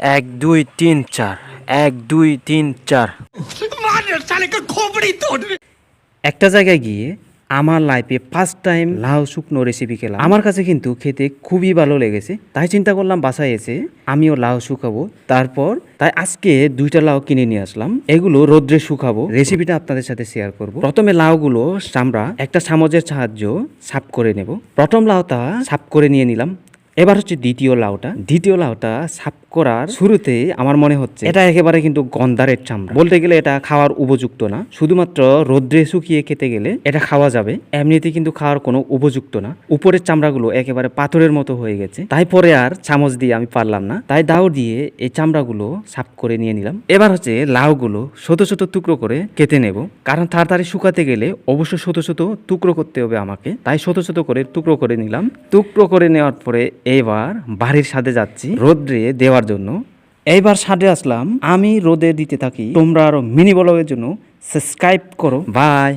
এক দুই তিন চার, এক দুই তিন চার। একটা জায়গায় গিয়ে আমার লাইফে ফার্স্ট টাইম লাউ শুকনো রেসিপি খেলাম। আমার কাছে কিন্তু খেতে খুবই ভালো লেগেছে, তাই চিন্তা করলাম বাসায় এসে আমিও লাউ শুকাবো। তাই আজকে 2টা লাউ কিনে নিয়ে আসলাম, এগুলো রোদ্রে শুকাবো। রেসিপিটা আপনাদের সাথে শেয়ার করব। প্রথমে লাউগুলো চামড়া একটা চামচের সাহায্য সাফ করে নেব। প্রথম লাউটা সাফ করে নিয়ে নিলাম। এবার হচ্ছে দ্বিতীয় লাউটা সাফ করার শুরুতে আমার মনে হচ্ছে এটা একেবারে কিন্তু গন্ধারের চামড়া। বলতে গেলে এটা খাওয়ার উপযুক্ত না, শুধুমাত্র রোদ্রে শুকিয়ে খেতে গেলে এটা খাওয়া যাবে, এমনিতে কিন্তু খাওয়ার কোনো উপযুক্ত না। উপরের চামড়াগুলো একেবারে পাথরের মতো হয়ে গেছে, তাই পরে আর চামচ দিয়ে আমি পারলাম না, তাই দাও দিয়ে এই চামড়াগুলো সাফ করে নিয়ে নিলাম। এবার হচ্ছে লাউগুলো ছোট ছোট টুকরো করে কেটে নেব, কারণ তাড়াতাড়ি শুকাতে গেলে অবশ্য ছোট ছোট টুকরো করতে হবে আমাকে, তাই ছোট ছোট করে টুকরো করে নিলাম। টুকরো করে নেওয়ার পরে এবার বাড়ির সাথে যাচ্ছি রোদ্রে দেওয়ার জন্য। এইবার ছাদে আসলাম, আমি রোদে দিতে থাকি। তোমরা আরো মিনি ব্লগের জন্য সাবস্ক্রাইব করো। বাই।